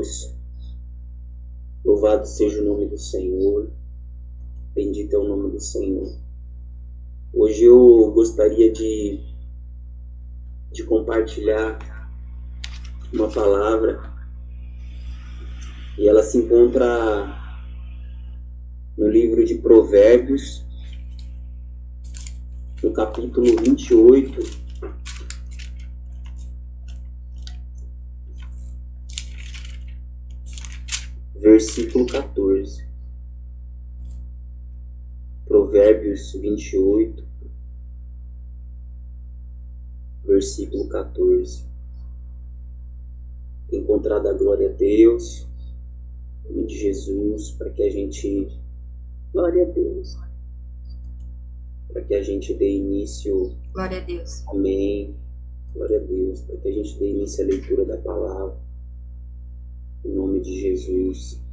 Deus, louvado seja o nome do Senhor, bendito é o nome do Senhor. Hoje eu gostaria de compartilhar uma palavra e ela se encontra no livro de Provérbios, no capítulo 28, versículo 14. Provérbios 28, versículo 14. Encontrada a glória a Deus, em nome de Jesus, para que a gente, glória a Deus, para que a gente dê início, glória a Deus, amém, glória a Deus, para que a gente dê início à leitura da palavra, em nome de Jesus.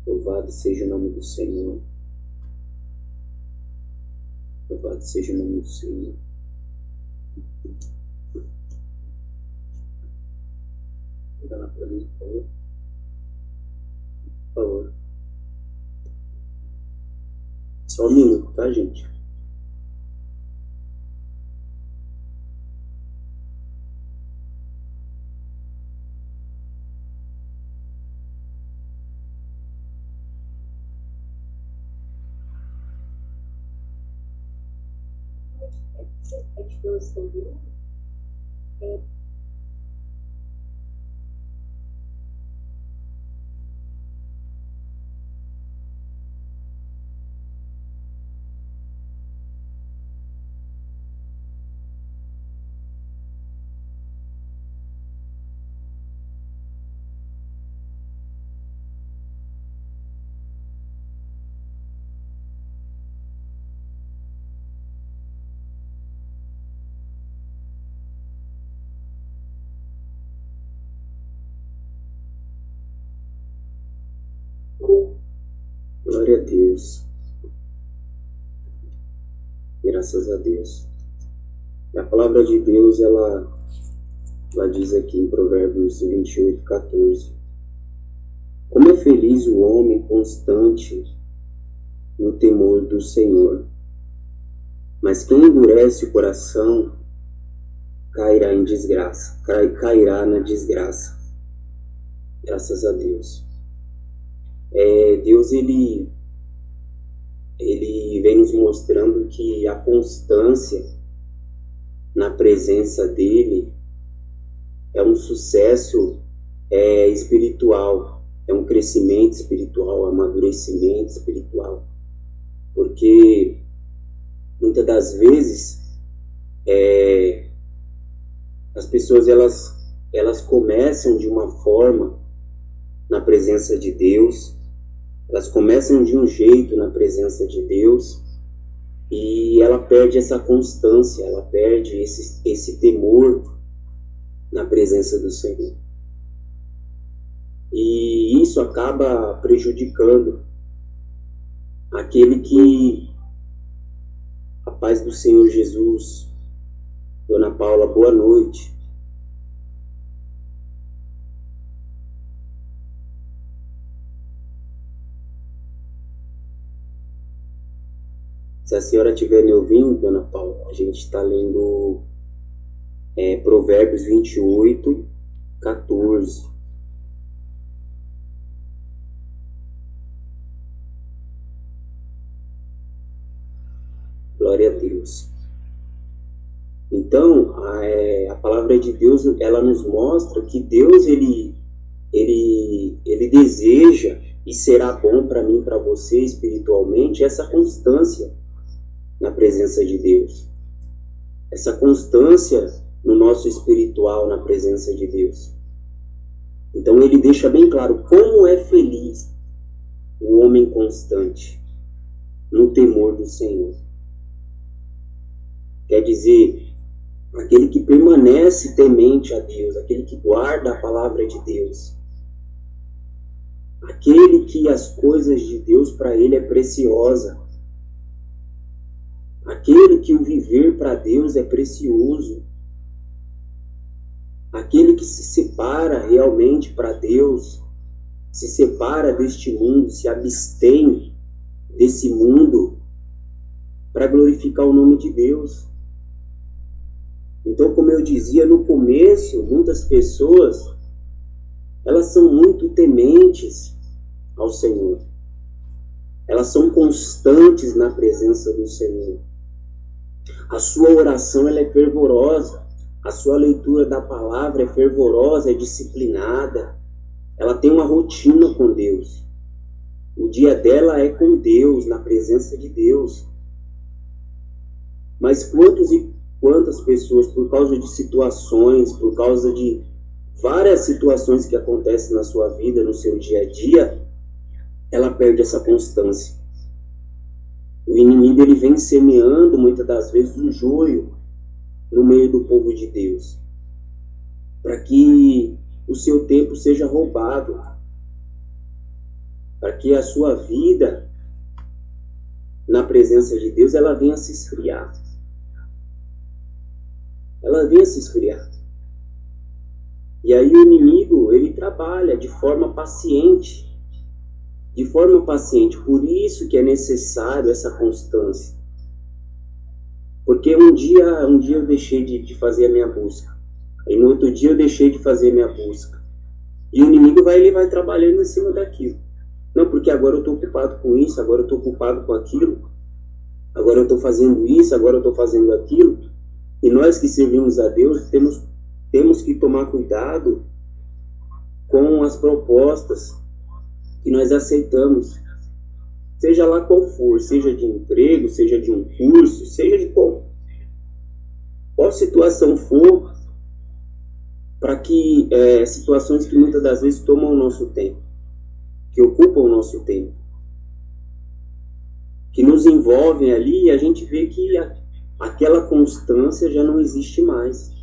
Louvado seja o nome do Senhor. Louvado seja o nome do Senhor. Dá lá para mim, por favor. Por favor. Só um minuto, tá, gente? É que todos estão ouvindo? Glória a Deus. Graças a Deus. A palavra de Deus, ela diz aqui em Provérbios 28, 14. Como é feliz o homem constante no temor do Senhor. Mas quem endurece o coração cairá em desgraça, cairá na desgraça. Graças a Deus. Deus, ele vem nos mostrando que a constância na presença dele é um sucesso espiritual, é um crescimento espiritual, um amadurecimento espiritual. Porque muitas das vezes as pessoas elas começam de uma forma na presença de Deus, elas começam de um jeito na presença de Deus e ela perde essa constância, ela perde esse temor na presença do Senhor. E isso acaba prejudicando aquele que, a paz do Senhor Jesus. Dona Paula, boa noite. Se a senhora estiver me ouvindo, Dona Paula, a gente está lendo Provérbios 28, 14. Glória a Deus. Então, a palavra de Deus, ela nos mostra que Deus, ele deseja, e será bom para mim, para você espiritualmente, essa constância na presença de Deus. Essa constância no nosso espiritual, na presença de Deus. Então ele deixa bem claro como é feliz o homem constante no temor do Senhor. Quer dizer, aquele que permanece temente a Deus, aquele que guarda a palavra de Deus, aquele que as coisas de Deus para ele é preciosa, aquele que o viver para Deus é precioso, aquele que se separa realmente para Deus, se separa deste mundo, se abstém desse mundo para glorificar o nome de Deus. Então, como eu dizia no começo, muitas pessoas, elas são muito tementes ao Senhor. Elas são constantes na presença do Senhor. A sua oração ela é fervorosa. A sua leitura da palavra é fervorosa, é disciplinada. Ela tem uma rotina com Deus. O dia dela é com Deus, na presença de Deus. Mas quantos e quantas pessoas, por causa de situações, por causa de várias situações que acontecem na sua vida, no seu dia a dia, ela perde essa constância. O inimigo ele vem semeando muitas das vezes um joio no meio do povo de Deus, para que o seu tempo seja roubado, para que a sua vida na presença de Deus ela venha se esfriar. Ela venha se esfriar. E aí o inimigo ele trabalha de forma paciente. De forma paciente. Por isso que é necessário essa constância. Porque um dia eu deixei de fazer a minha busca. E no outro dia eu deixei de fazer a minha busca. E o inimigo ele vai trabalhando em cima daquilo. Não, porque agora eu estou ocupado com isso, agora eu estou ocupado com aquilo. Agora eu estou fazendo isso, agora eu estou fazendo aquilo. E nós que servimos a Deus temos que tomar cuidado com as propostas que nós aceitamos, seja lá qual for, seja de emprego, seja de um curso, seja de qual situação for, para que situações que muitas das vezes tomam o nosso tempo, que ocupam o nosso tempo, que nos envolvem ali e a gente vê que aquela constância já não existe mais.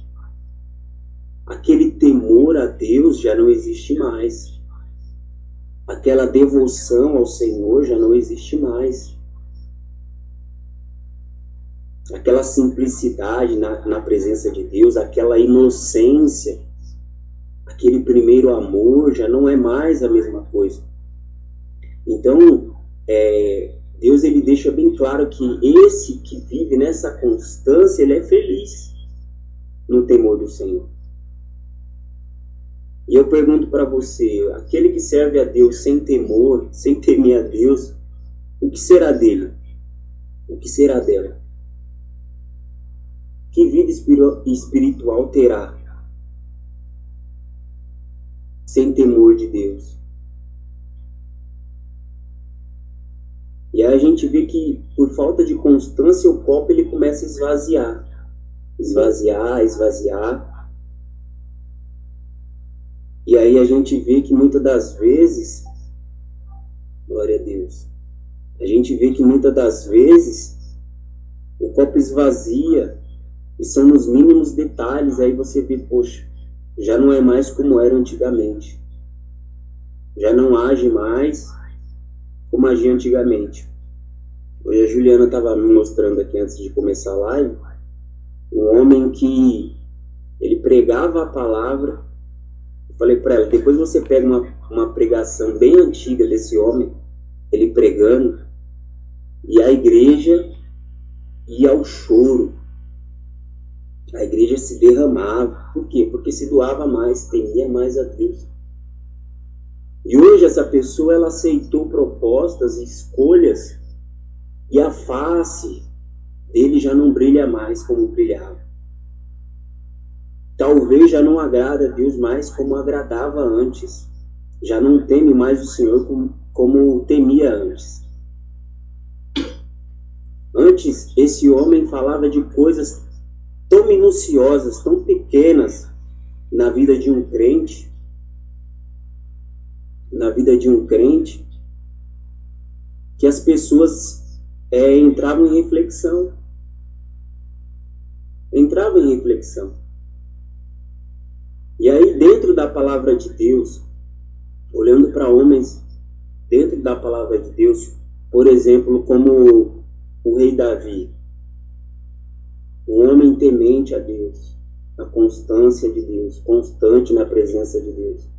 Aquele temor a Deus já não existe mais. Aquela devoção ao Senhor já não existe mais. Aquela simplicidade na presença de Deus, aquela inocência, aquele primeiro amor já não é mais a mesma coisa. Então, Deus ele deixa bem claro que esse que vive nessa constância, ele é feliz no temor do Senhor. E eu pergunto para você, aquele que serve a Deus sem temor, sem temer a Deus, o que será dele? O que será dela? Que vida espiritual terá sem temor de Deus? E aí a gente vê que por falta de constância o copo ele começa a esvaziar. Esvaziar. E aí a gente vê que muitas das vezes, glória a Deus, a gente vê que muitas das vezes o copo esvazia e são nos mínimos detalhes, aí você vê, poxa, já não é mais como era antigamente. Já não age mais como agia antigamente. Hoje a Juliana estava me mostrando aqui antes de começar a live, um homem que ele pregava a palavra. Eu falei para ela, depois você pega uma pregação bem antiga desse homem, ele pregando, e a igreja ia ao choro. A igreja se derramava. Por quê? Porque se doava mais, temia mais a Deus. E hoje essa pessoa ela aceitou propostas e escolhas e a face dele já não brilha mais como brilhava. Talvez já não agrada a Deus mais como agradava antes. Já não teme mais o Senhor como temia antes. Antes, esse homem falava de coisas tão minuciosas, tão pequenas na vida de um crente, que as pessoas entravam em reflexão. E aí, dentro da palavra de Deus, olhando para homens dentro da palavra de Deus, por exemplo, como o rei Davi, um homem temente a Deus, a constância de Deus, constante na presença de Deus.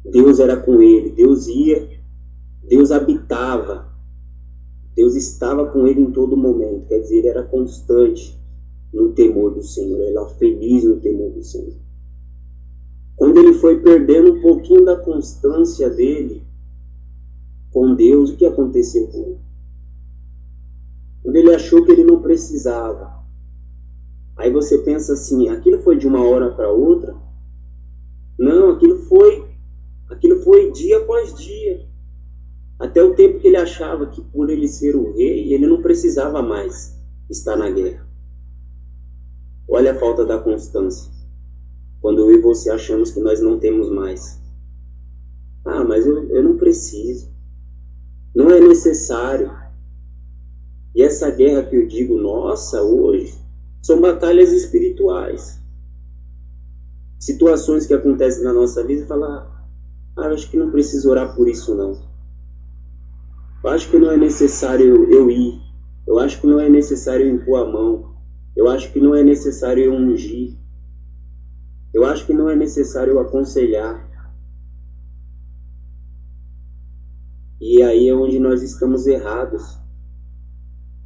Deus era com ele, Deus ia, Deus habitava, Deus estava com ele em todo momento. Quer dizer, ele era constante no temor do Senhor, ele era feliz no temor do Senhor. Quando ele foi perdendo um pouquinho da constância dele com Deus, o que aconteceu com ele? Quando ele achou que ele não precisava. Aí você pensa assim, aquilo foi de uma hora para outra? Não, aquilo foi dia após dia. Até o tempo que ele achava que por ele ser o rei, ele não precisava mais estar na guerra. Olha a falta da constância. Quando eu e você achamos que nós não temos mais. Ah, mas eu não preciso. Não é necessário. E essa guerra que eu digo, nossa, hoje, são batalhas espirituais. Situações que acontecem na nossa vida e falar, eu acho que não preciso orar por isso não. Eu acho que não é necessário eu ir. Eu acho que não é necessário eu impor a mão. Eu acho que não é necessário eu ungir. Eu acho que não é necessário eu aconselhar. E aí é onde nós estamos errados.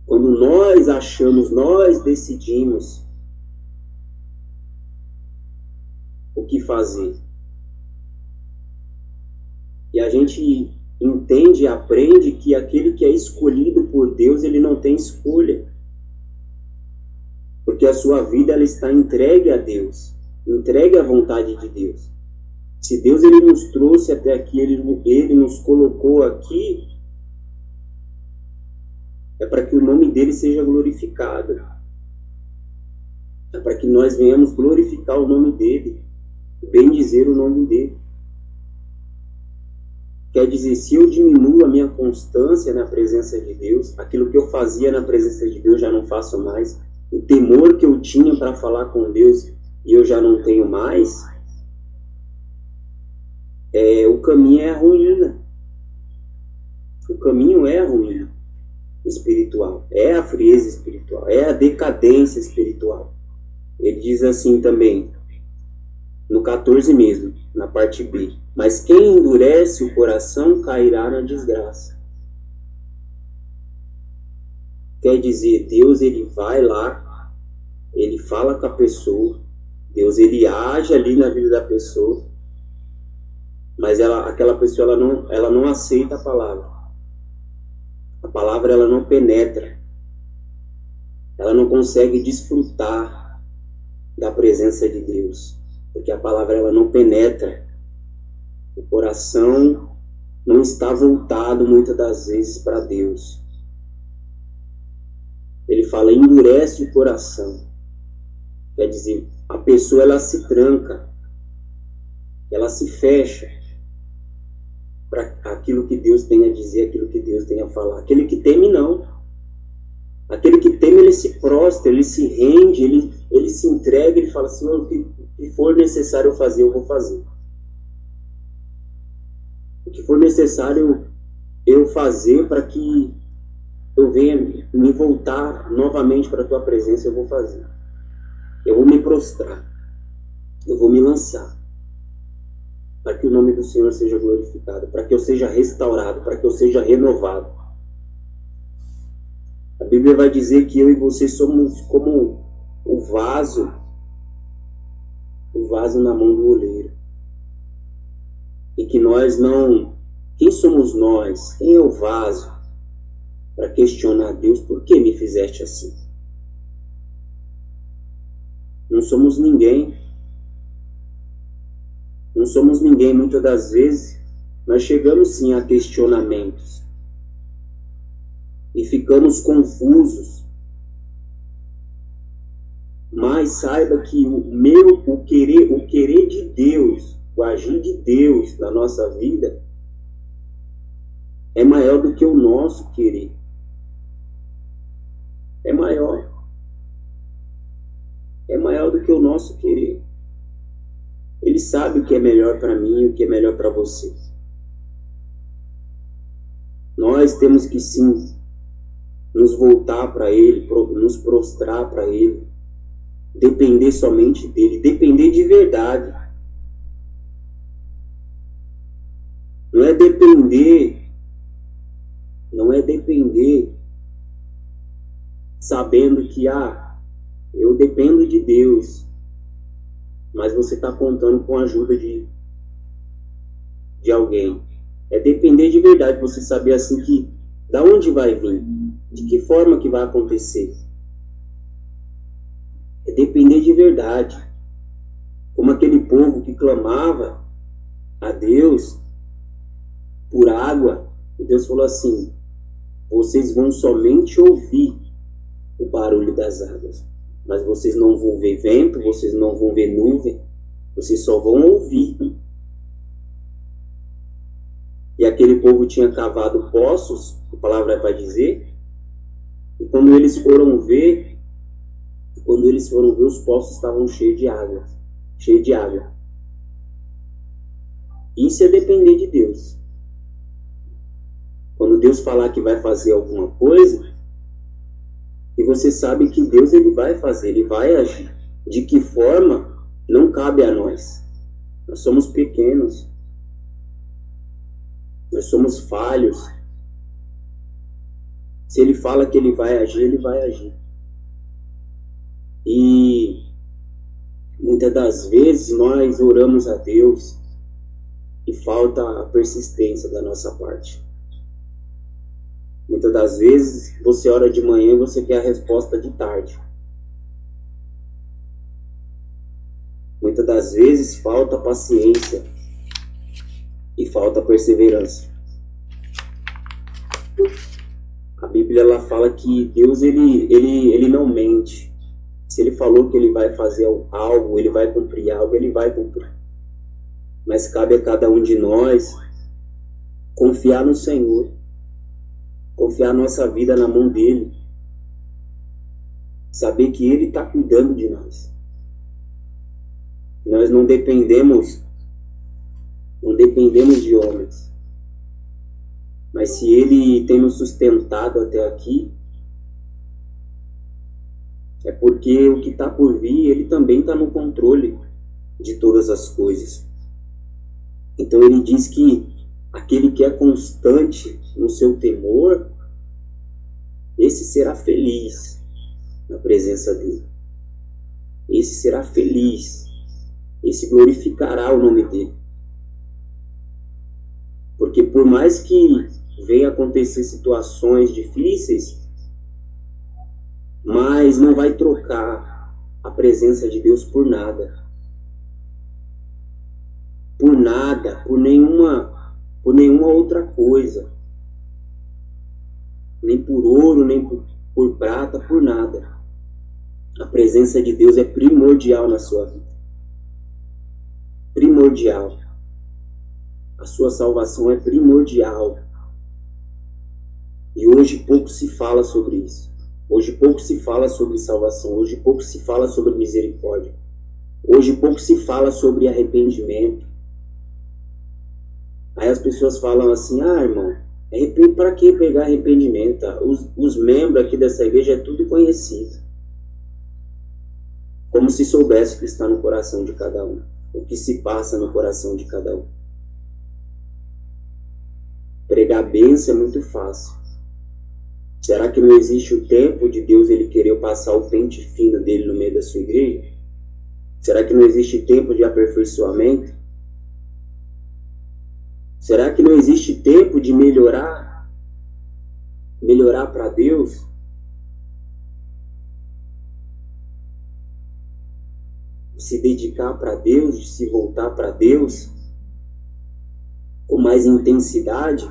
Quando nós achamos, nós decidimos o que fazer. E a gente entende e aprende que aquele que é escolhido por Deus, ele não tem escolha. Porque a sua vida ela está entregue a Deus, entregue à vontade de Deus. Se Deus ele nos trouxe até aqui, ele nos colocou aqui, é para que o nome dele seja glorificado. É para que nós venhamos glorificar o nome dele, bendizer o nome dele. Quer dizer, se eu diminuo a minha constância na presença de Deus, aquilo que eu fazia na presença de Deus já não faço mais, o temor que eu tinha para falar com Deus e eu já não tenho mais, o caminho é a ruína. O caminho é a ruína espiritual, é a frieza espiritual, é a decadência espiritual. Ele diz assim também, no 14 mesmo, na parte B, mas quem endurece o coração cairá na desgraça. Quer dizer, Deus ele vai lá, ele fala com a pessoa, Deus ele age ali na vida da pessoa, mas aquela pessoa ela não aceita a palavra. A palavra ela não penetra, ela não consegue desfrutar da presença de Deus, porque a palavra ela não penetra. O coração não está voltado muitas das vezes para Deus. Ele fala, endurece o coração. Quer dizer, a pessoa ela se tranca, ela se fecha para aquilo que Deus tem a dizer, aquilo que Deus tem a falar. Aquele que teme, não. Aquele que teme, ele se prostra, ele se rende, ele se entrega, ele fala, Senhor, o que for necessário eu fazer, eu vou fazer. O que for necessário eu fazer para que eu venha me voltar novamente para a tua presença, eu vou fazer. Eu vou me prostrar. Eu vou me lançar. Para que o nome do Senhor seja glorificado, para que eu seja restaurado, para que eu seja renovado. A Bíblia vai dizer que eu e você somos como o vaso na mão do oleiro. E que nós não... Quem somos nós? Quem é o vaso? Para questionar Deus, por que me fizeste assim? Não somos ninguém. Não somos ninguém. Muitas das vezes, nós chegamos sim a questionamentos. E ficamos confusos. Mas saiba que o querer de Deus, o agir de Deus na nossa vida, é maior do que o nosso querer. É maior. É maior do que o nosso querer. Ele sabe o que é melhor para mim e o que é melhor para você. Nós temos que sim nos voltar para Ele, nos prostrar para Ele, depender somente dele, depender de verdade. Não é depender sabendo que, eu dependo de Deus, mas você está contando com a ajuda de alguém. É depender de verdade, você saber assim que, da onde vai vir, de que forma que vai acontecer. É depender de verdade. Como aquele povo que clamava a Deus por água, e Deus falou assim: vocês vão somente ouvir o barulho das águas, mas vocês não vão ver vento, vocês não vão ver nuvem, vocês só vão ouvir. E aquele povo tinha cavado poços, a palavra vai dizer, e quando eles foram ver, os poços estavam cheios de água. Isso é depender de Deus. Quando Deus falar que vai fazer alguma coisa, e você sabe que Deus ele vai fazer, ele vai agir. De que forma, não cabe a nós. Nós somos pequenos. Nós somos falhos. Se ele fala que ele vai agir, ele vai agir. E muitas das vezes nós oramos a Deus e falta a persistência da nossa parte. Muitas das vezes você ora de manhã e você quer a resposta de tarde. Muitas das vezes falta paciência e falta perseverança. A Bíblia ela fala que Deus ele não mente. Se ele falou que ele vai fazer algo, ele vai cumprir algo, ele vai cumprir. Mas cabe a cada um de nós confiar no Senhor. Confiar nossa vida na mão dele. Saber que ele está cuidando de nós. Nós não dependemos de homens. Mas se ele tem nos sustentado até aqui, é porque o que está por vir, ele também está no controle de todas as coisas. Então ele diz que aquele que é constante no seu temor, esse será feliz na presença dele. Esse será feliz. Esse glorificará o nome dele. Porque por mais que venha acontecer situações difíceis, mas não vai trocar a presença de Deus por nada. Por nada, por nenhuma outra coisa. Nem por ouro, nem por prata, por nada. A presença de Deus é primordial na sua vida. Primordial. A sua salvação é primordial. E hoje pouco se fala sobre isso. Hoje pouco se fala sobre salvação. Hoje pouco se fala sobre misericórdia. Hoje pouco se fala sobre arrependimento. Aí as pessoas falam assim: irmão, para que pegar arrependimento? Os membros aqui dessa igreja é tudo conhecido. Como se soubesse o que está no coração de cada um. O que se passa no coração de cada um. Pregar bênção é muito fácil. Será que não existe o tempo de Deus ele querer passar o pente fino dele no meio da sua igreja? Será que não existe tempo de aperfeiçoamento? Será que não existe tempo de melhorar? Melhorar para Deus? De se dedicar para Deus, de se voltar para Deus com mais intensidade,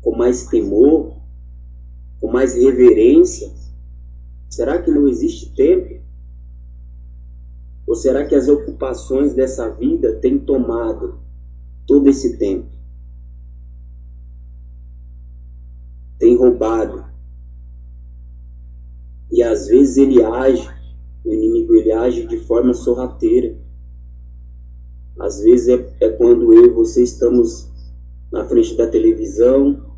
com mais temor, com mais reverência? Será que não existe tempo? Ou será que as ocupações dessa vida têm tomado todo esse tempo? Tem roubado. E às vezes ele age, o inimigo ele age de forma sorrateira. Às vezes é quando eu e você estamos na frente da televisão,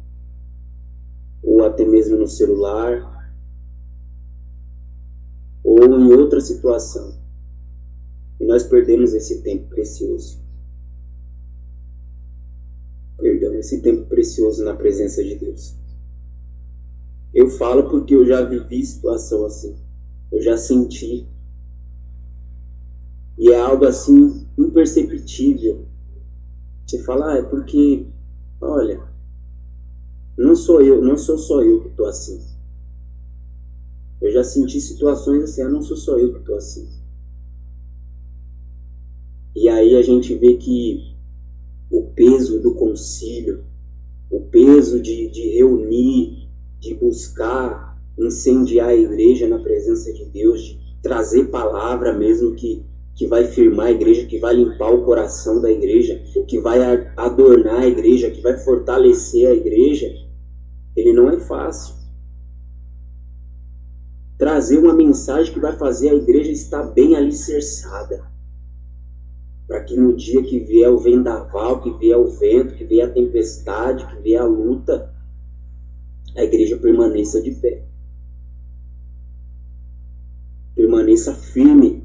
ou até mesmo no celular, ou ou em outra situação. E nós perdemos esse tempo precioso. Perdão, esse tempo precioso na presença de Deus. Eu falo porque eu já vivi situação assim. Eu já senti. E é algo assim imperceptível. Você fala, é porque, olha, não sou só eu que estou assim. Eu já senti situações assim, não sou só eu que estou assim. E aí a gente vê que o peso do concílio, o peso de reunir, de buscar incendiar a igreja na presença de Deus, de trazer palavra mesmo que vai firmar a igreja, que vai limpar o coração da igreja, que vai adornar a igreja, que vai fortalecer a igreja, ele não é fácil. Trazer uma mensagem que vai fazer a igreja estar bem alicerçada, para que no dia que vier o vendaval, que vier o vento, que vier a tempestade, que vier a luta, a igreja permaneça de pé. Permaneça firme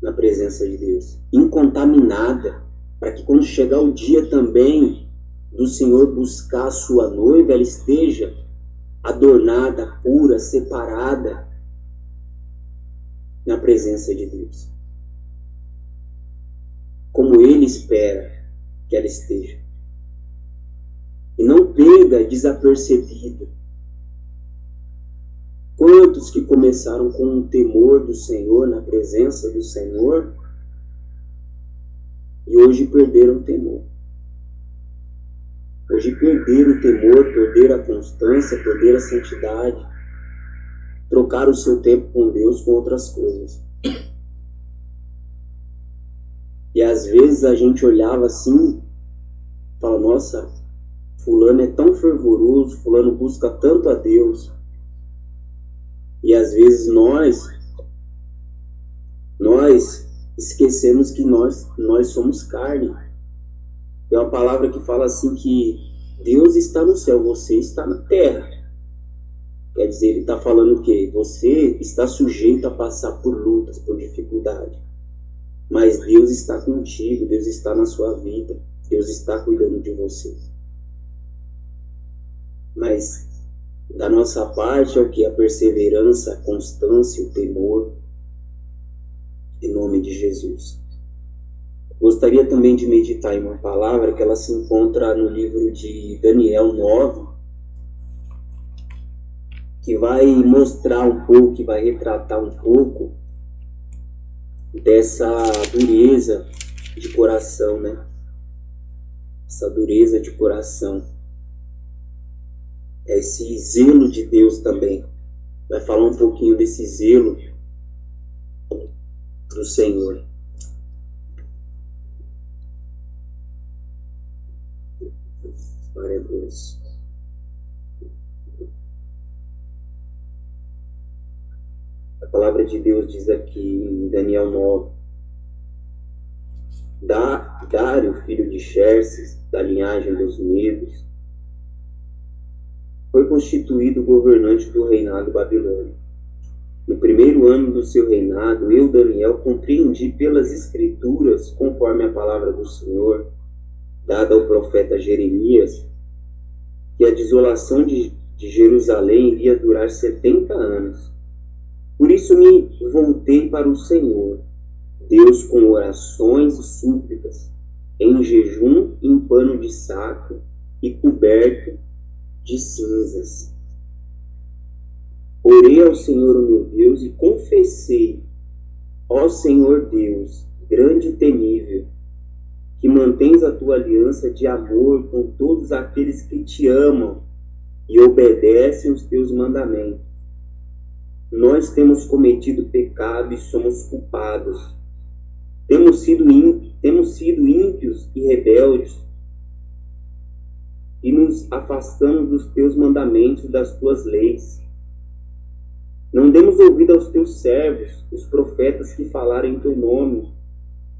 na presença de Deus, incontaminada, para que quando chegar o dia também do Senhor buscar a sua noiva, ela esteja adornada, pura, separada na presença de Deus, como Ele espera que ela esteja. E não perda desapercebido. Quantos que começaram com o temor do Senhor, na presença do Senhor, e hoje perderam o temor. Hoje perderam o temor, perderam a constância, perderam a santidade, trocaram o seu tempo com Deus com outras coisas. E às vezes a gente olhava assim, fala, nossa, fulano é tão fervoroso, fulano busca tanto a Deus. E às vezes nós esquecemos que nós somos carne. Tem uma palavra que fala assim que Deus está no céu, você está na terra. Quer dizer, ele está falando o quê? Você está sujeito a passar por lutas, por dificuldade. Mas Deus está contigo, Deus está na sua vida, Deus está cuidando de você. Mas da nossa parte é o que? A perseverança, a constância, o temor, em nome de Jesus. Gostaria também de meditar em uma palavra que ela se encontra no livro de Daniel 9, que vai mostrar um pouco, que vai retratar um pouco dessa dureza de coração, né? Essa dureza de coração. Esse zelo de Deus também. Vai falar um pouquinho desse zelo do Senhor. Glória a Deus. A palavra de Deus diz aqui em Daniel 9: Dário, filho de Xerxes, da linhagem dos Medos, foi constituído governante do reinado babilônico. No primeiro ano do seu reinado, eu, Daniel, compreendi pelas Escrituras, conforme a palavra do Senhor, dada ao profeta Jeremias, que a desolação de Jerusalém iria durar 70 anos. Por isso me voltei para o Senhor, Deus, com orações e súplicas, em jejum, em pano de saco e coberto de cinzas. Orei ao Senhor, o meu Deus, e confessei: ó Senhor Deus, grande e temível, que mantens a tua aliança de amor com todos aqueles que te amam e obedecem os teus mandamentos. Nós temos cometido pecado e somos culpados. Temos sido ímpios e rebeldes, e nos afastamos dos teus mandamentos e das tuas leis. Não demos ouvido aos teus servos, os profetas que falaram em teu nome,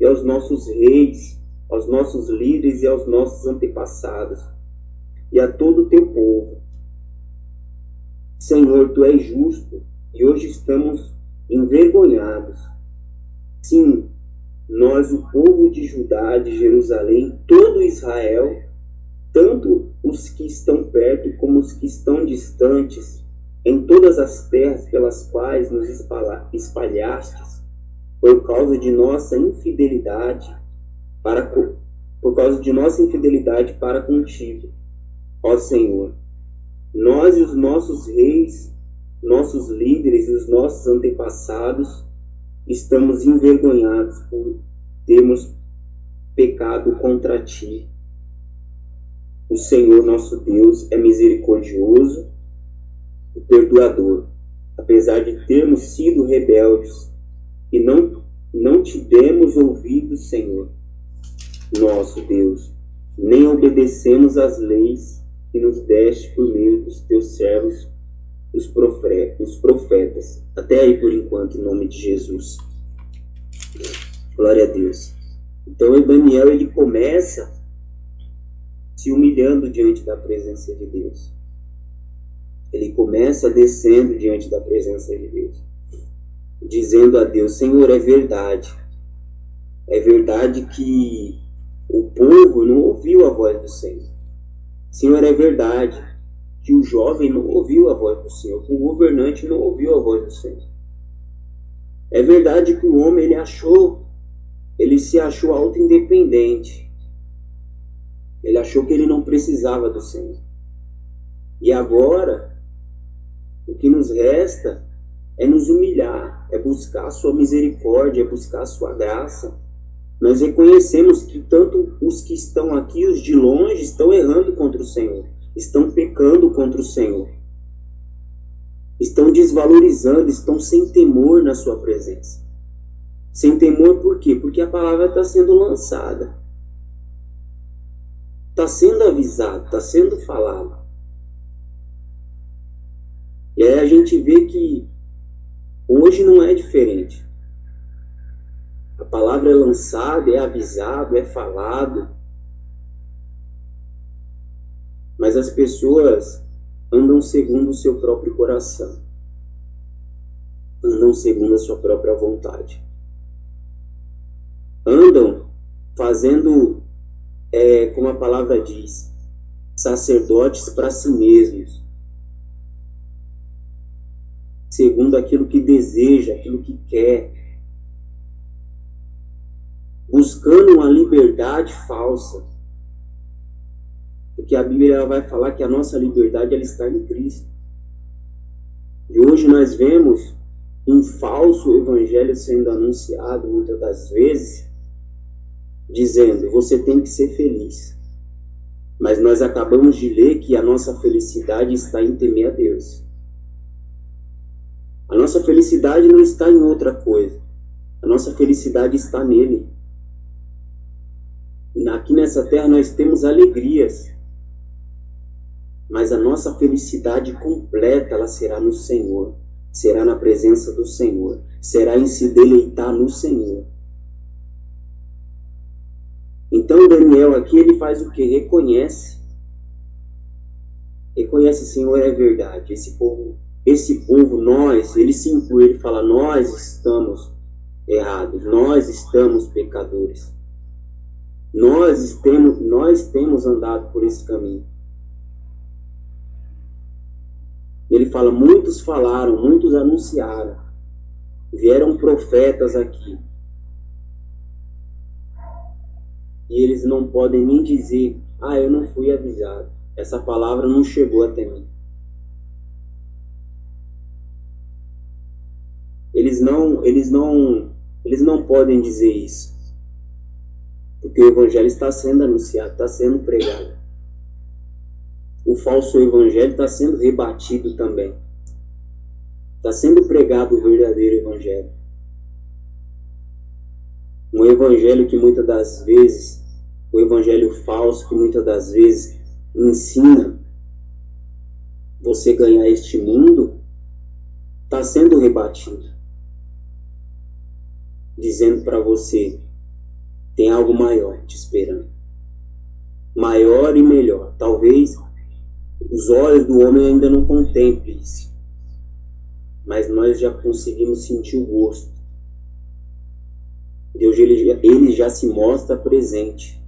e aos nossos reis, aos nossos líderes e aos nossos antepassados, e a todo o teu povo. Senhor, tu és justo, e hoje estamos envergonhados. Sim, nós, o povo de Judá, de Jerusalém, todo Israel, tanto os que estão perto como os que estão distantes, em todas as terras pelas quais nos espalhastes, por causa de nossa infidelidade para contigo, ó Senhor. Nós e os nossos reis, nossos líderes e os nossos antepassados estamos envergonhados por termos pecado contra ti. O Senhor nosso Deus é misericordioso e perdoador, apesar de termos sido rebeldes e não te demos ouvidos, Senhor nosso Deus, nem obedecemos às leis que nos deste por meio dos teus servos, os profetas. Até aí por enquanto, em nome de Jesus. Glória a Deus. Então Daniel, ele começa se humilhando diante da presença de Deus. Ele começa descendo diante da presença de Deus, dizendo a Deus: Senhor, é verdade que o povo não ouviu a voz do Senhor. Senhor, é verdade que o jovem não ouviu a voz do Senhor, que o governante não ouviu a voz do Senhor. É verdade que o homem ele se achou auto-independente. Ele achou que ele não precisava do Senhor. E agora, o que nos resta é nos humilhar, é buscar a sua misericórdia, é buscar a sua graça. Nós reconhecemos que tanto os que estão aqui, os de longe, estão errando contra o Senhor, estão pecando contra o Senhor, estão desvalorizando, estão sem temor na sua presença. Sem temor por quê? Porque a palavra está sendo lançada, está sendo avisado, está sendo falado. E aí a gente vê que hoje não é diferente. A palavra é lançada, é avisado, é falado. Mas as pessoas andam segundo o seu próprio coração. Andam segundo a sua própria vontade. Andam fazendo, como a palavra diz, sacerdotes para si mesmos. Segundo aquilo que deseja, aquilo que quer. Buscando uma liberdade falsa. Porque a Bíblia ela vai falar que a nossa liberdade ela está em Cristo. E hoje nós vemos um falso evangelho sendo anunciado muitas das vezes, dizendo: você tem que ser feliz. Mas nós acabamos de ler que a nossa felicidade está em temer a Deus. A nossa felicidade não está em outra coisa. A nossa felicidade está nele. Aqui nessa terra nós temos alegrias, mas a nossa felicidade completa ela será no Senhor, será na presença do Senhor, será em se deleitar no Senhor. Então Daniel aqui ele faz o que? Reconhece, Senhor, é verdade, esse povo nós, ele se inclui, ele fala: nós estamos errados, nós estamos pecadores. Nós temos andado por esse caminho. Ele fala: muitos falaram, muitos anunciaram. Vieram profetas aqui. E eles não podem nem dizer: eu não fui avisado. Essa palavra não chegou até mim. Eles não podem dizer isso. Porque o evangelho está sendo anunciado, está sendo pregado. O falso evangelho está sendo rebatido também. Está sendo pregado o verdadeiro evangelho. Um evangelho que muitas das vezes, o evangelho falso que muitas das vezes ensina você ganhar este mundo, está sendo rebatido. Dizendo para você: tem algo maior te esperando. Maior e melhor. Talvez os olhos do homem ainda não contemplem isso. mas nós já conseguimos sentir o gosto. Deus ele já se mostra presente.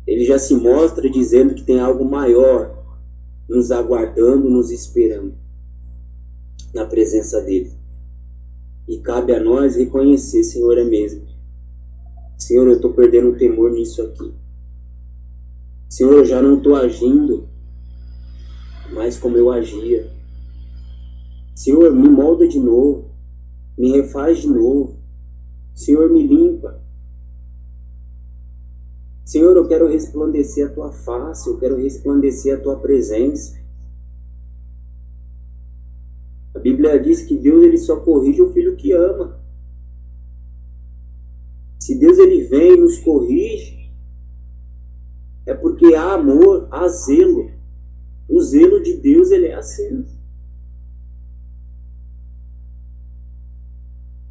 Ele já se mostra dizendo que tem algo maior nos aguardando, nos esperando na presença dele. E cabe a nós reconhecer, Senhor, é mesmo. Senhor, eu estou perdendo o temor nisso aqui. Senhor, eu já não estou agindo mais como eu agia. Senhor, me molda de novo. Me refaz de novo. Senhor, me limpa. Senhor, eu quero resplandecer a tua face, eu quero resplandecer a tua presença. A Bíblia diz que Deus ele só corrige o filho que ama. Se Deus ele vem e nos corrige, é porque há amor, há zelo. O zelo de Deus ele é assim.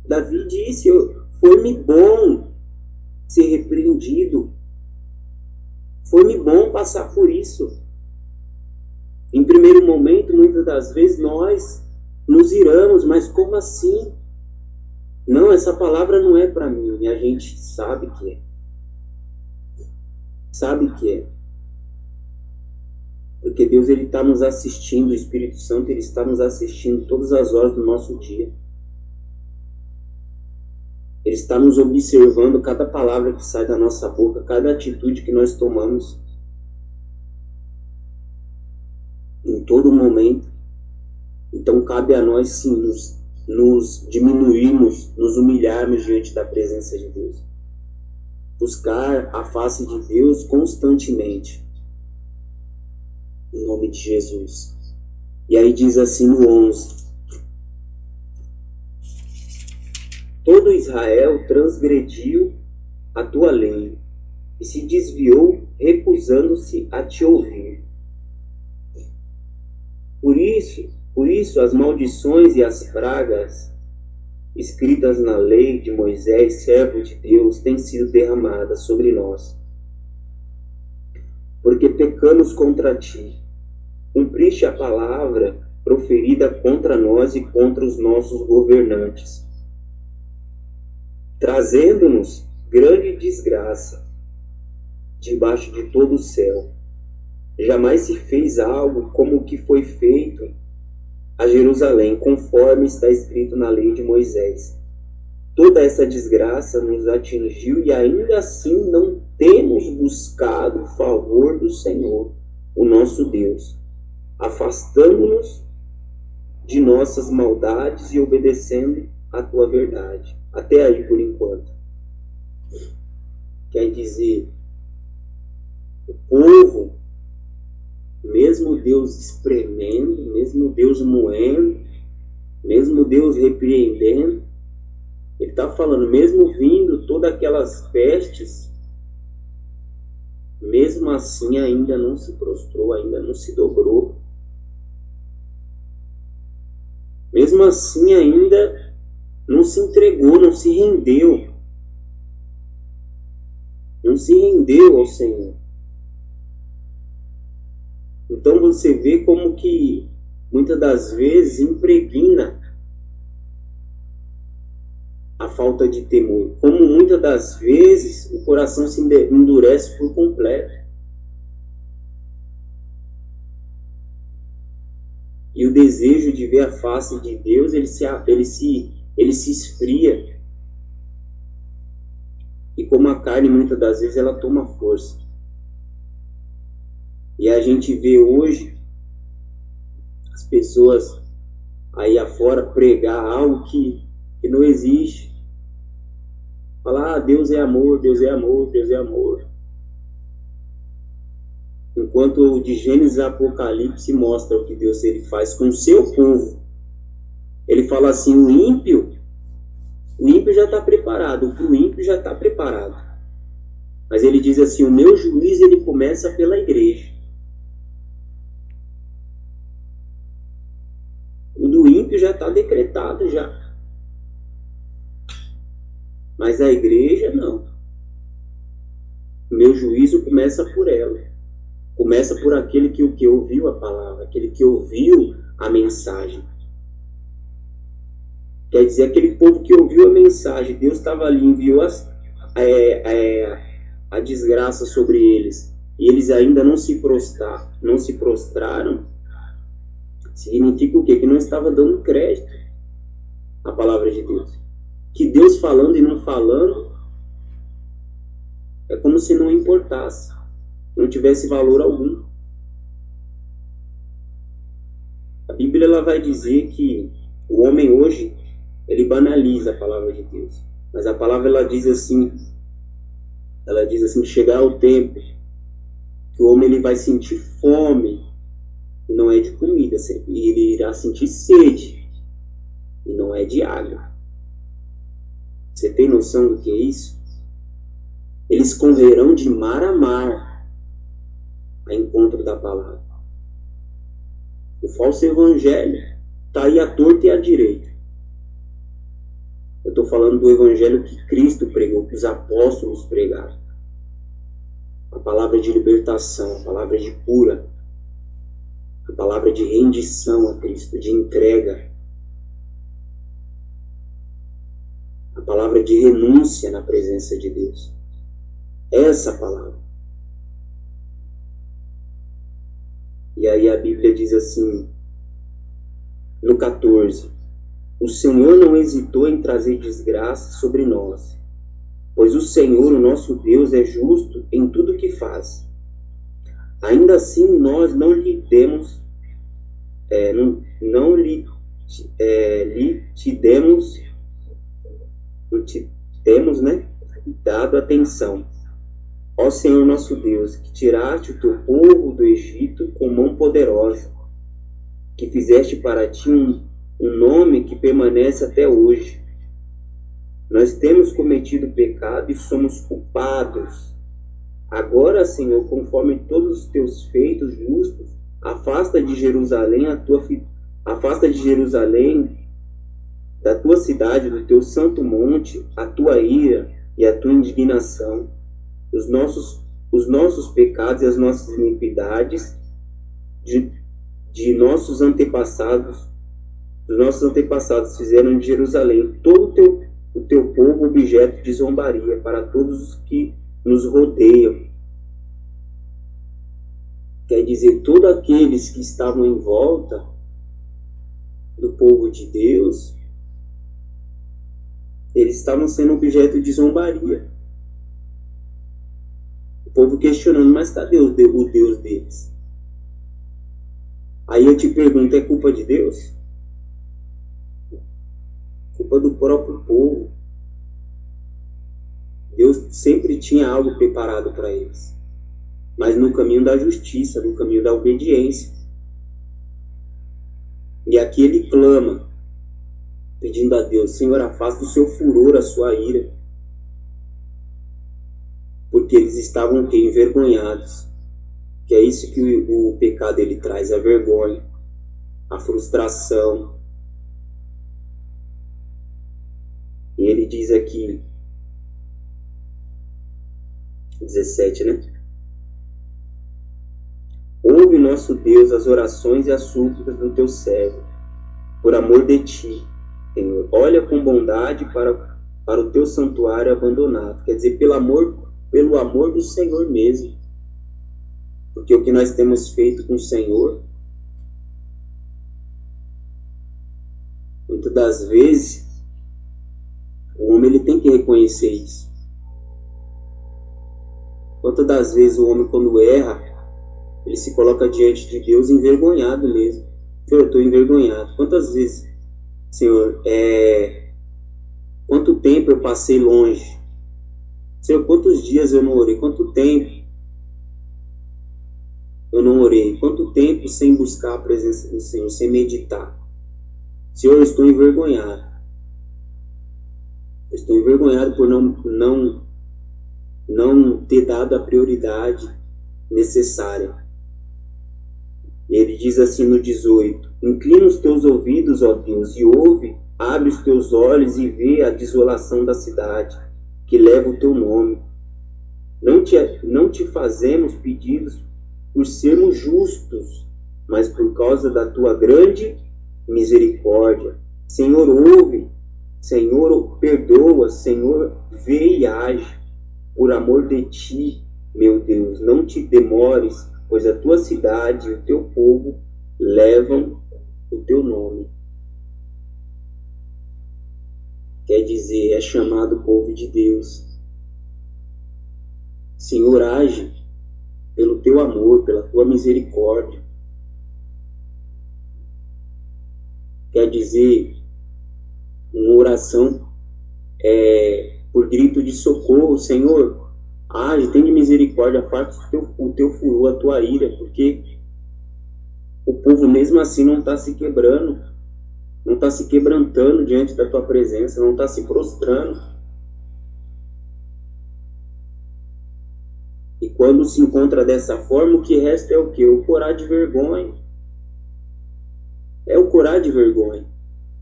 Davi disse, foi-me bom ser repreendido. Foi-me bom passar por isso. Em primeiro momento, muitas das vezes, nós nos iramos, mas como assim? Não, essa palavra não é para mim. E a gente sabe que é. Sabe que é. Porque Deus ele está nos assistindo, o Espírito Santo ele está nos assistindo todas as horas do nosso dia. Ele está nos observando cada palavra que sai da nossa boca, cada atitude que nós tomamos. Em todo momento. Então cabe a nós sim nos diminuirmos, nos humilharmos diante da presença de Deus. Buscar a face de Deus constantemente. Em nome de Jesus. E aí diz assim no 11. Todo Israel transgrediu a tua lei e se desviou, recusando-se a te ouvir. Por isso as maldições e as pragas escritas na lei de Moisés, servo de Deus, têm sido derramadas sobre nós. Porque pecamos contra ti, cumpriste a palavra proferida contra nós e contra os nossos governantes, trazendo-nos grande desgraça debaixo de todo o céu. Jamais se fez algo como o que foi feito a Jerusalém, conforme está escrito na lei de Moisés. Toda essa desgraça nos atingiu e ainda assim não temos buscado o favor do Senhor, o nosso Deus, afastando-nos de nossas maldades e obedecendo a tua verdade. Até aí por enquanto. Quer dizer, o povo, mesmo Deus espremendo, mesmo Deus moendo, mesmo Deus repreendendo, ele está falando, mesmo vindo todas aquelas pestes, mesmo assim ainda não se prostrou, ainda não se dobrou. Mesmo assim ainda não se entregou, não se rendeu. Não se rendeu ao Senhor. Então você vê como que muitas das vezes impregna a falta de temor. Como muitas das vezes o coração se endurece por completo. E o desejo de ver a face de Deus, ele se esfria. E como a carne muitas das vezes ela toma força. E a gente vê hoje as pessoas aí afora pregar algo que não existe. Falar, Deus é amor, Deus é amor, Deus é amor. Enquanto o de Gênesis e Apocalipse mostra o que Deus ele faz com o seu povo. Ele fala assim, o ímpio já está preparado, o ímpio já está preparado. Mas ele diz assim, o meu juízo ele começa pela igreja. O do ímpio já está decretado já. Mas a igreja não. O meu juízo começa por ela. Começa por aquele que ouviu a palavra, aquele que ouviu a mensagem. Quer dizer, aquele povo que ouviu a mensagem, Deus estava ali, enviou a desgraça sobre eles, e eles ainda não se prostraram, significa o quê? Que não estava dando crédito à palavra de Deus. Que Deus falando e não falando é como se não importasse, não tivesse valor algum. A Bíblia ela vai dizer que o homem hoje ele banaliza a palavra de Deus, mas a palavra ela diz assim chegará o tempo que o homem ele vai sentir fome e não é de comida, ele irá sentir sede e não é de água. Você tem noção do que é isso? Eles correrão de mar a mar a encontro da palavra. O falso evangelho está aí à torta e à direita. Eu estou falando do evangelho que Cristo pregou, que os apóstolos pregaram. A palavra de libertação, a palavra de cura, a palavra de rendição a Cristo, de entrega, a palavra de renúncia na presença de Deus. Essa palavra. E aí a Bíblia diz assim, no 14, o Senhor não hesitou em trazer desgraça sobre nós, pois o Senhor, o nosso Deus, é justo em tudo o que faz. Ainda assim, nós não lhe demos, dado atenção. Ó Senhor nosso Deus, que tiraste o teu povo do Egito com mão poderosa, que fizeste para ti um nome que permanece até hoje. Nós temos cometido pecado e somos culpados. Agora, Senhor, conforme todos os teus feitos justos, afasta de Jerusalém da tua cidade, do teu santo monte, a tua ira e a tua indignação, os nossos pecados e as nossas iniquidades de nossos antepassados. Os nossos antepassados fizeram de Jerusalém todo o teu povo objeto de zombaria para todos os que nos rodeiam. Quer dizer, todos aqueles que estavam em volta do povo de Deus, eles estavam sendo objeto de zombaria. O povo questionando, mas cadê o Deus deles? Aí eu te pergunto, é culpa de Deus? Culpa do próprio povo. Deus sempre tinha algo preparado para eles, mas no caminho da justiça, no caminho da obediência. E aqui ele clama, pedindo a Deus, Senhor, afasta o seu furor, a sua ira, porque eles estavam envergonhados. Que é isso que o pecado ele traz, a vergonha, a frustração. E ele diz aqui, 17, né? Ouve, nosso Deus, as orações e as súplicas do teu servo, por amor de ti, Senhor. Olha com bondade para o teu santuário abandonado. Quer dizer, pelo amor do Senhor mesmo. Porque o que nós temos feito com o Senhor, muitas das vezes, o homem ele tem que reconhecer isso. Quantas das vezes o homem, quando erra, ele se coloca diante de Deus envergonhado mesmo. Senhor, eu estou envergonhado. Quantas vezes, Senhor, quanto tempo eu passei longe? Senhor, quantos dias eu não orei? Quanto tempo eu não orei? Quanto tempo sem buscar a presença do Senhor, sem meditar? Senhor, eu estou envergonhado. Eu estou envergonhado por não ter dado a prioridade necessária. Ele diz assim no 18, inclina os teus ouvidos, ó Deus, e ouve, abre os teus olhos e vê a desolação da cidade, que leva o teu nome. Não te fazemos pedidos por sermos justos, mas por causa da tua grande misericórdia. Senhor, ouve. Senhor, perdoa. Senhor, vê e age. Por amor de ti, meu Deus, não te demores, pois a tua cidade e o teu povo levam o teu nome. Quer dizer, é chamado povo de Deus. Senhor, age pelo teu amor, pela tua misericórdia. Quer dizer, uma oração por grito de socorro. Senhor, age, tem de misericórdia, afasta o teu furor, a tua ira, porque o povo mesmo assim não está se quebrando, não está se quebrantando diante da tua presença, não está se prostrando. E quando se encontra dessa forma, o que resta é o quê? O corar de vergonha. É o corar de vergonha.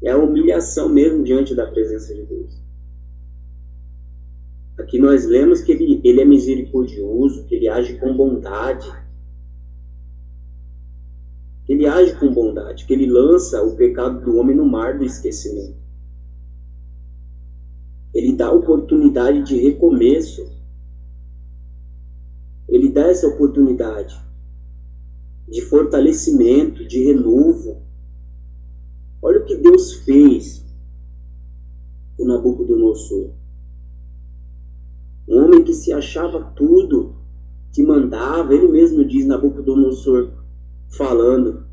É a humilhação mesmo diante da presença de Deus. Aqui nós lemos que ele é misericordioso, que ele age com bondade. Que ele age com bondade, que ele lança o pecado do homem no mar do esquecimento. Ele dá oportunidade de recomeço. Ele dá essa oportunidade de fortalecimento, de renovo. Olha o que Deus fez com Nabucodonosor. Um homem que se achava tudo, que mandava, ele mesmo diz, Nabucodonosor, falando: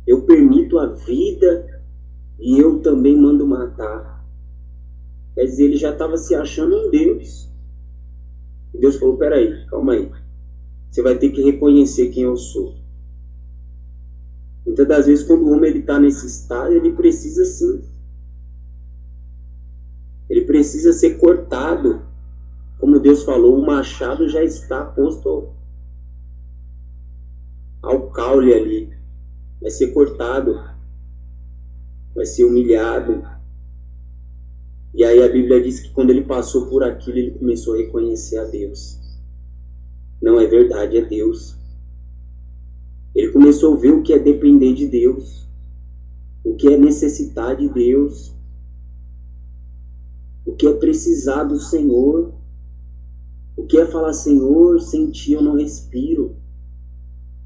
eu permito a vida e eu também mando matar. Quer dizer, ele já estava se achando um Deus. E Deus falou: peraí, calma aí. Você vai ter que reconhecer quem eu sou. Muitas das vezes, quando o homem está nesse estado, ele precisa sim. Ele precisa ser cortado. Como Deus falou, o machado já está posto ao caule ali. Vai ser cortado. Vai ser humilhado. E aí a Bíblia diz que quando ele passou por aquilo, ele começou a reconhecer a Deus. Não é verdade, é Deus. Ele começou a ver o que é depender de Deus. O que é necessitar de Deus. O que é precisar do Senhor. O que é falar: Senhor, sem ti eu não respiro.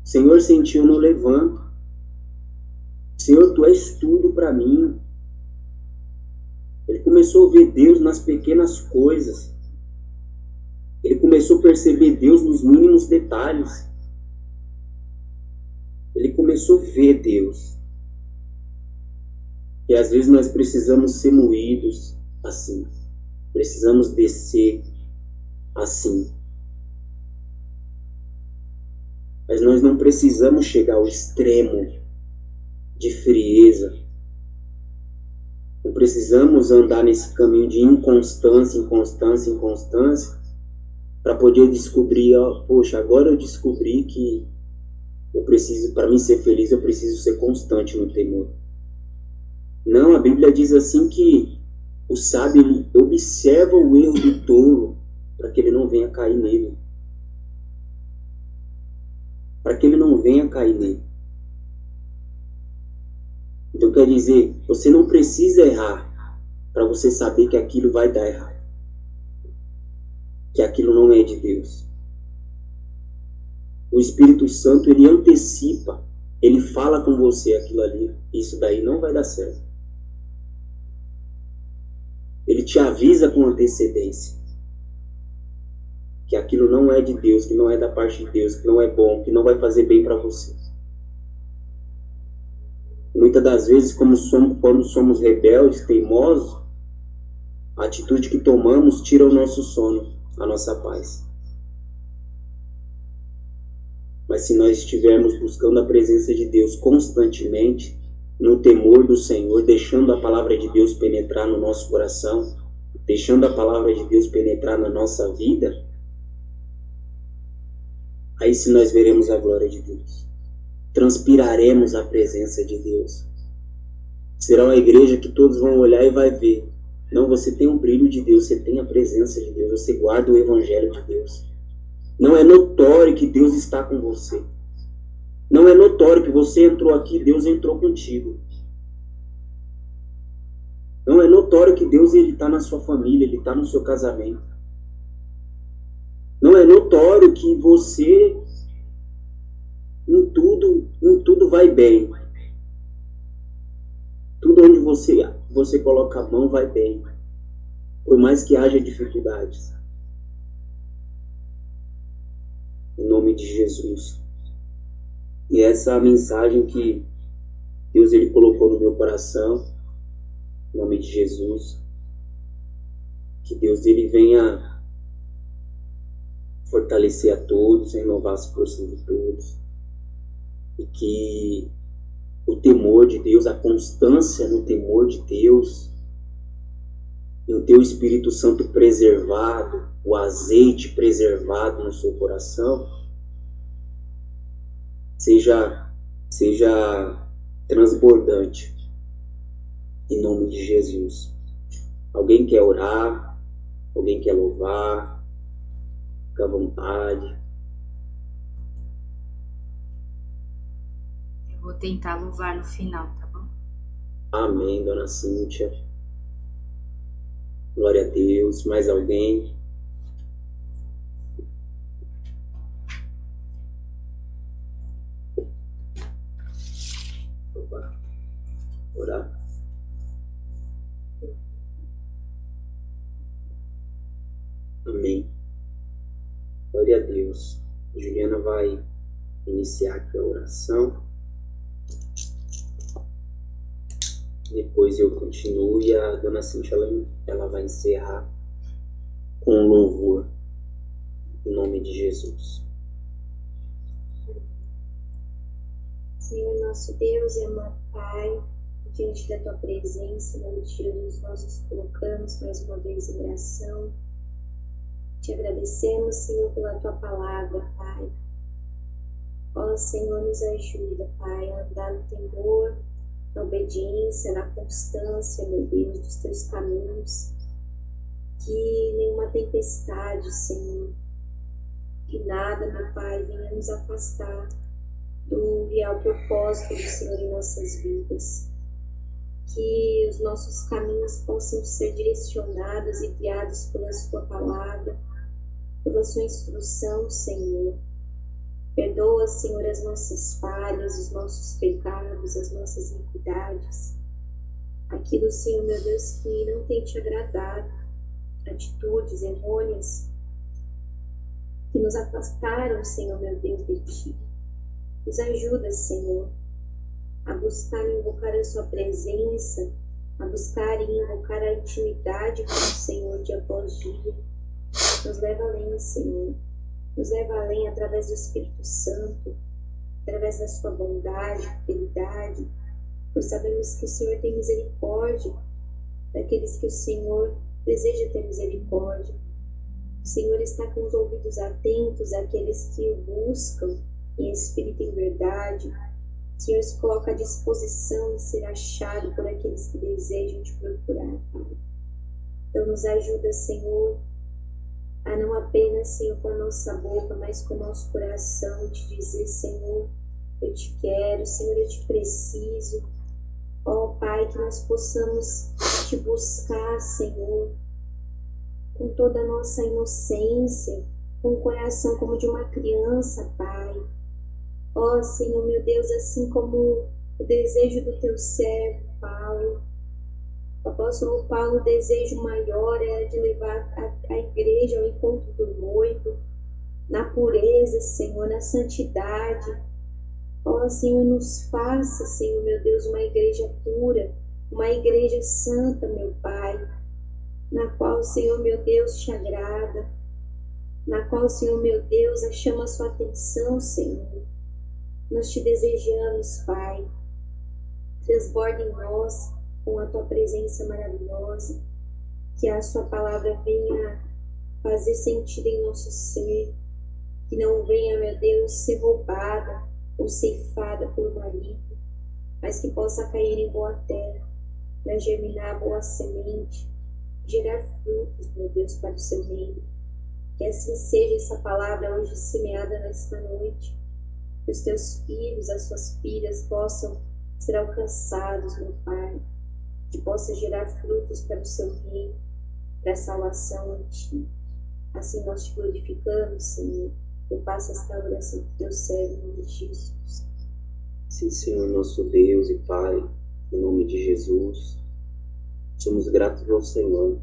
Senhor, sem ti eu não levanto. Senhor, tu és tudo para mim. Ele começou a ver Deus nas pequenas coisas. Ele começou a perceber Deus nos mínimos detalhes. Ele começou a ver Deus. E às vezes nós precisamos ser moídos assim. Precisamos descer assim. Mas nós não precisamos chegar ao extremo de frieza. Não precisamos andar nesse caminho de inconstância, inconstância, inconstância, para poder descobrir, poxa, agora eu descobri que eu preciso, para mim ser feliz, eu preciso ser constante no temor. Não, a Bíblia diz assim que o sábio ele observa o erro do tolo para que ele não venha cair nele. Para que ele não venha cair nele. Então quer dizer, você não precisa errar para você saber que aquilo vai dar errado. Que aquilo não é de Deus. O Espírito Santo, ele antecipa, ele fala com você aquilo ali, isso daí não vai dar certo. Ele te avisa com antecedência que aquilo não é de Deus, que não é da parte de Deus, que não é bom, que não vai fazer bem para você. Muitas das vezes, quando somos rebeldes, teimosos, a atitude que tomamos tira o nosso sono, a nossa paz. Mas se nós estivermos buscando a presença de Deus constantemente, no temor do Senhor, deixando a palavra de Deus penetrar no nosso coração, deixando a palavra de Deus penetrar na nossa vida, aí sim nós veremos a glória de Deus. Transpiraremos a presença de Deus. Será uma igreja que todos vão olhar e vai ver. Não, você tem um brilho de Deus, você tem a presença de Deus, você guarda o evangelho de Deus. Não é notório que Deus está com você. Não é notório que você entrou aqui, Deus entrou contigo. Não é notório que Deus está na sua família, Ele está no seu casamento. Não é notório que você em tudo vai bem. Tudo onde você coloca a mão vai bem. Por mais que haja dificuldades. Em nome de Jesus. E essa é a mensagem que Deus Ele colocou no meu coração. Em nome de Jesus. Que Deus Ele venha fortalecer a todos, renovar as forças de todos. E que o temor de Deus, a constância no temor de Deus, e o teu Espírito Santo preservado, o azeite preservado no seu coração, seja transbordante, em nome de Jesus. Alguém quer orar? Alguém quer louvar? Fica à vontade. Eu vou tentar louvar no final, tá bom? Amém, Dona Cíntia. Glória a Deus. Mais alguém? Opa. Orar. Amém. Glória a Deus. Juliana vai iniciar aqui a oração. Depois eu continuo e a Dona Cíntia ela vai encerrar com louvor. Em nome de Jesus. Senhor nosso Deus e amado Pai, diante da Tua presença, em nome de Jesus, nós nos colocamos mais uma vez em oração. Te agradecemos, Senhor, pela Tua palavra, Pai. Ó Senhor, nos ajuda, Pai, a andar no temor, na obediência, na constância, meu Deus, dos Teus caminhos. Que nenhuma tempestade, Senhor, que nada, meu Pai, venha nos afastar do real propósito do Senhor em nossas vidas. Que os nossos caminhos possam ser direcionados e guiados pela Sua palavra, pela Sua instrução, Senhor. Perdoa, Senhor, as nossas falhas, os nossos pecados, as nossas iniquidades. Aquilo, Senhor, meu Deus, que não tem Te agradado, atitudes errôneas que nos afastaram, Senhor, meu Deus, de Ti. Nos ajuda, Senhor, a buscar e invocar a Sua presença, a buscar e invocar a intimidade com o Senhor dia após dia. Nos leva além, Senhor. Nos leva além através do Espírito Santo, através da Sua bondade, fidelidade, pois sabemos que o Senhor tem misericórdia daqueles que o Senhor deseja ter misericórdia. O Senhor está com os ouvidos atentos àqueles que o buscam em espírito e em verdade. O Senhor se coloca à disposição de ser achado por aqueles que desejam Te procurar, Pai. Então nos ajuda, Senhor, a não apenas, Senhor, com a nossa boca, mas com o nosso coração, Te dizer, Senhor, eu Te quero, Senhor, eu Te preciso. Ó Pai, que nós possamos Te buscar, Senhor, com toda a nossa inocência, com o coração como de uma criança, Pai. Ó Senhor, meu Deus, assim como o desejo do Teu servo, Paulo. O apóstolo Paulo, o desejo maior era de levar a igreja ao encontro do noivo, na pureza, Senhor, na santidade. Ó Senhor, nos faça, Senhor, meu Deus, uma igreja pura, uma igreja santa, meu Pai, na qual, Senhor, meu Deus, Te agrada, na qual, Senhor, meu Deus, chama a Sua atenção, Senhor. Nós Te desejamos, Pai. Transborda em nós com a Tua presença maravilhosa, que a Sua palavra venha fazer sentido em nosso ser, que não venha, meu Deus, ser roubada ou ceifada pelo maligno, mas que possa cair em boa terra, para germinar boa semente, gerar frutos, meu Deus, para o Seu reino. Que assim seja essa palavra hoje semeada nesta noite, que os teus filhos, as suas filhas possam ser alcançados, meu Pai, que possa gerar frutos para o seu reino, para a salvação em ti. Assim nós te glorificamos, Senhor. Eu faço esta oração por teu servo em nome de Jesus. Sim, Senhor, nosso Deus e Pai, em nome de Jesus, somos gratos ao Senhor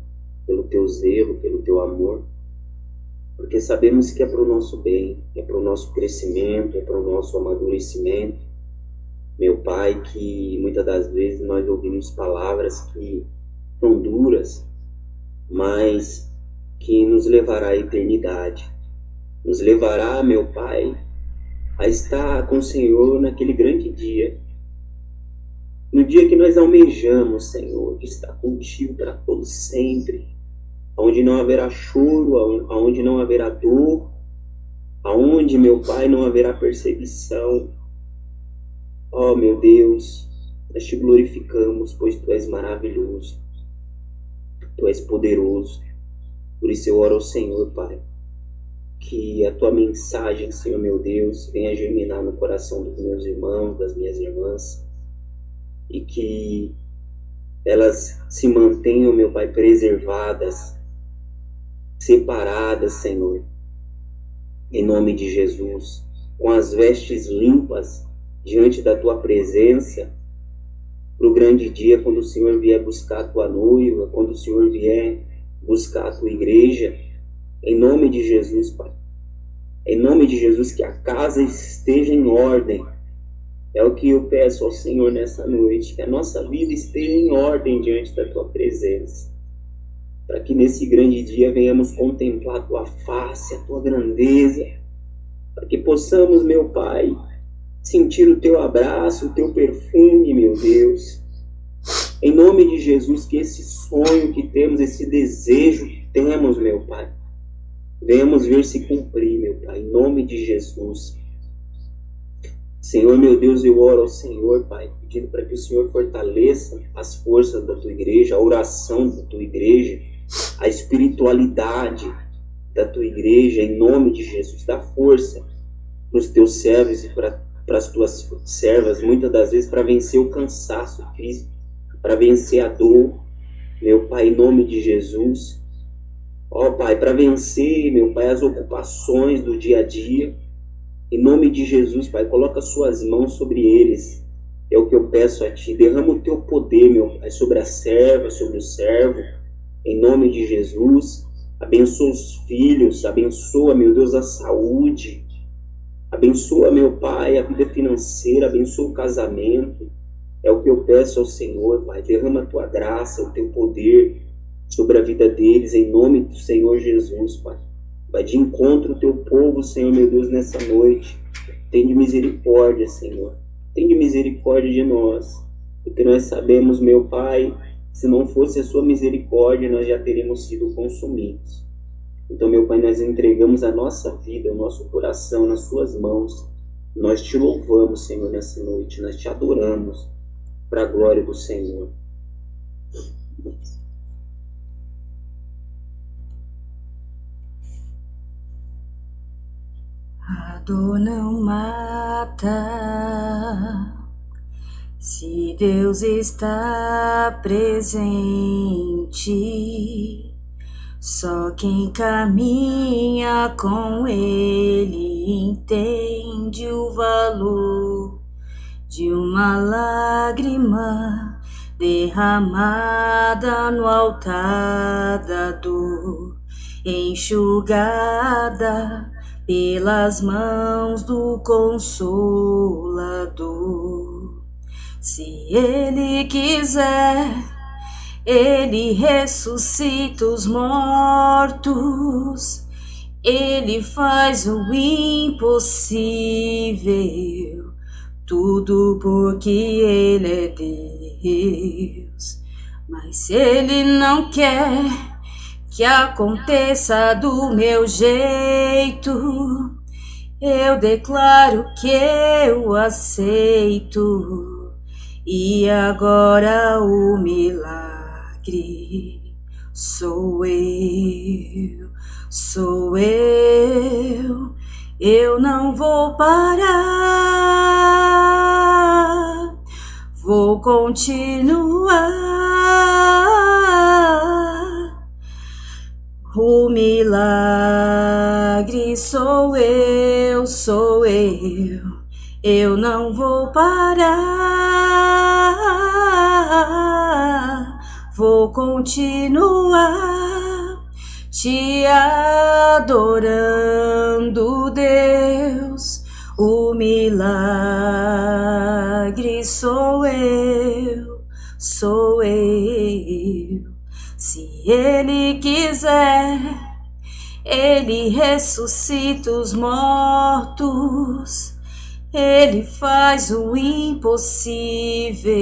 pelo teu zelo, pelo teu amor, porque sabemos que é para o nosso bem, é para o nosso crescimento, é para o nosso amadurecimento. Meu Pai, que muitas das vezes nós ouvimos palavras que são duras, mas que nos levará à eternidade. Nos levará, meu Pai, a estar com o Senhor naquele grande dia. No dia que nós almejamos, Senhor, de estar contigo para todo sempre, onde não haverá choro, onde não haverá dor, aonde, meu Pai, não haverá perseguição. Ó, meu Deus, nós te glorificamos, pois Tu és maravilhoso, Tu és poderoso. Por isso eu oro ao Senhor, Pai, que a Tua mensagem, Senhor meu Deus, venha germinar no coração dos meus irmãos, das minhas irmãs, e que elas se mantenham, meu Pai, preservadas, separadas, Senhor, em nome de Jesus, com as vestes limpas diante da Tua presença, para o grande dia, quando o Senhor vier buscar a Tua noiva, quando o Senhor vier buscar a Tua igreja, em nome de Jesus, Pai. Em nome de Jesus, que a casa esteja em ordem. É o que eu peço ao Senhor nessa noite, que a nossa vida esteja em ordem diante da Tua presença, para que nesse grande dia venhamos contemplar a Tua face, a Tua grandeza, para que possamos, meu Pai, sentir o Teu abraço, o Teu perfume, meu Deus. Em nome de Jesus, que esse sonho que temos, esse desejo que temos, meu Pai, venhamos ver se cumprir, meu Pai, em nome de Jesus. Senhor, meu Deus, eu oro ao Senhor, Pai, pedindo para que o Senhor fortaleça as forças da Tua igreja, a oração da Tua igreja, a espiritualidade da Tua igreja, em nome de Jesus. Dá força para os Teus servos e para as Tuas servas, muitas das vezes para vencer o cansaço físico, para vencer a dor, meu Pai, em nome de Jesus. Ó Pai, para vencer, meu Pai, as ocupações do dia a dia, em nome de Jesus, Pai, coloca Suas mãos sobre eles, é o que eu peço a Ti. Derrama o Teu poder, meu Pai, sobre a serva, sobre o servo, em nome de Jesus. Abençoa os filhos, abençoa, meu Deus, a saúde, abençoa, meu Pai, a vida financeira, abençoa o casamento, é o que eu peço ao Senhor, Pai. Derrama a Tua graça, o Teu poder sobre a vida deles, em nome do Senhor Jesus, Pai. Vai de encontro o Teu povo, Senhor, meu Deus, nessa noite. Tem de misericórdia, Senhor. Tem de misericórdia de nós, porque nós sabemos, meu Pai, se não fosse a Sua misericórdia, nós já teríamos sido consumidos. Então, meu Pai, nós entregamos a nossa vida, o nosso coração nas Suas mãos. Nós Te louvamos, Senhor, nessa noite. Nós Te adoramos para a glória do Senhor. A dor não mata, se Deus está presente. Só quem caminha com Ele entende o valor de uma lágrima derramada no altar da dor, enxugada pelas mãos do Consolador. Se Ele quiser, Ele ressuscita os mortos, Ele faz o impossível, tudo porque Ele é Deus. Mas se Ele não quer que aconteça do meu jeito, eu declaro que eu aceito. E agora o milagre sou eu, eu não vou parar, vou continuar. O milagre sou eu não vou parar, vou continuar te adorando, Deus. O milagre sou eu. Se Ele quiser, Ele ressuscita os mortos, Ele faz o impossível,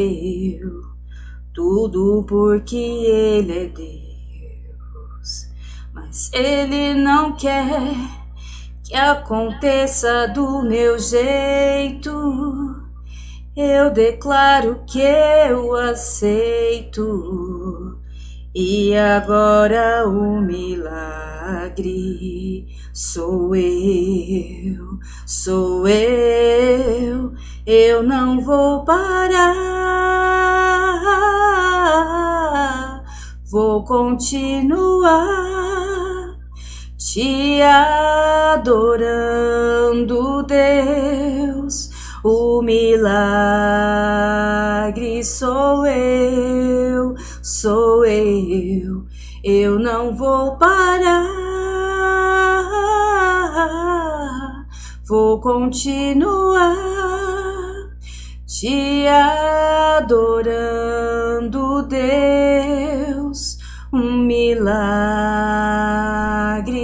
tudo porque Ele é Deus. Mas Ele não quer que aconteça do meu jeito. Eu declaro que eu aceito. E agora o milagre sou eu não vou parar, vou continuar te adorando, Deus. O milagre sou eu não vou parar, vou continuar te adorando, Deus. Um milagre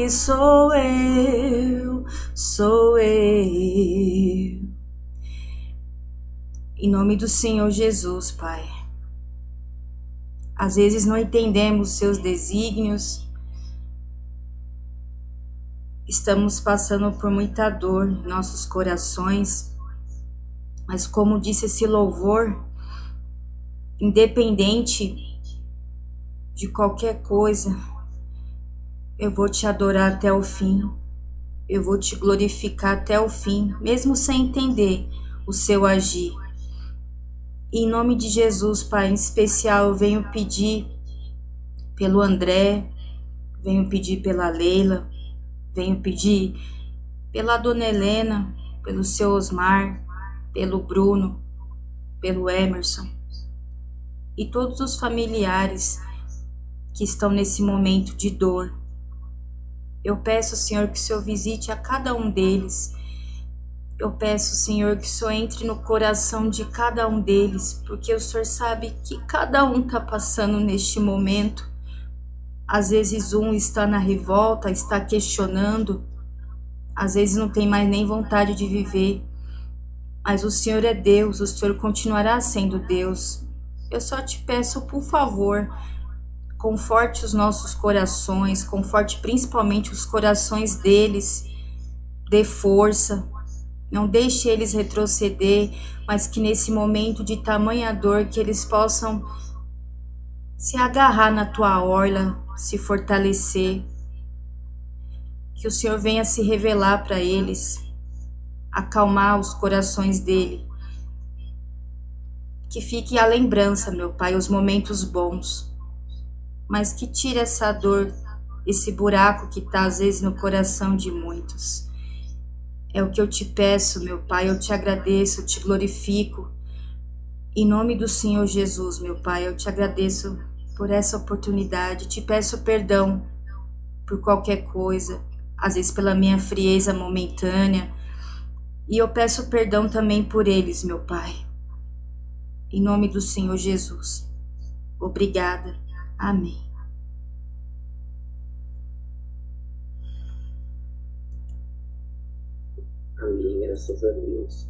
sou eu. Em nome do Senhor Jesus, Pai. Às vezes não entendemos seus desígnios, estamos passando por muita dor em nossos corações, mas como disse esse louvor, independente de qualquer coisa, eu vou te adorar até o fim, eu vou te glorificar até o fim, mesmo sem entender o seu agir. Em nome de Jesus, Pai, em especial eu venho pedir pelo André, venho pedir pela Leila, venho pedir pela Dona Helena, pelo seu Osmar, pelo Bruno, pelo Emerson e todos os familiares que estão nesse momento de dor. Eu peço, Senhor, que o Senhor visite a cada um deles. Eu peço, Senhor, que o Senhor entre no coração de cada um deles, porque o Senhor sabe que cada um está passando neste momento. Às vezes um está na revolta, está questionando, às vezes não tem mais nem vontade de viver, mas o Senhor é Deus, o Senhor continuará sendo Deus. Eu só te peço, por favor, conforte os nossos corações, conforte principalmente os corações deles, dê força, não deixe eles retroceder, mas que nesse momento de tamanha dor, que eles possam se agarrar na tua orla, se fortalecer, que o Senhor venha se revelar para eles, acalmar os corações dele, que fique a lembrança, meu Pai, os momentos bons, mas que tire essa dor, esse buraco que está às vezes no coração de muitos. É o que eu te peço, meu Pai, eu te agradeço, eu te glorifico. Em nome do Senhor Jesus, meu Pai, eu te agradeço por essa oportunidade, te peço perdão por qualquer coisa, às vezes pela minha frieza momentânea, e eu peço perdão também por eles, meu Pai. Em nome do Senhor Jesus. Obrigada. Amém. Amém, graças a Deus.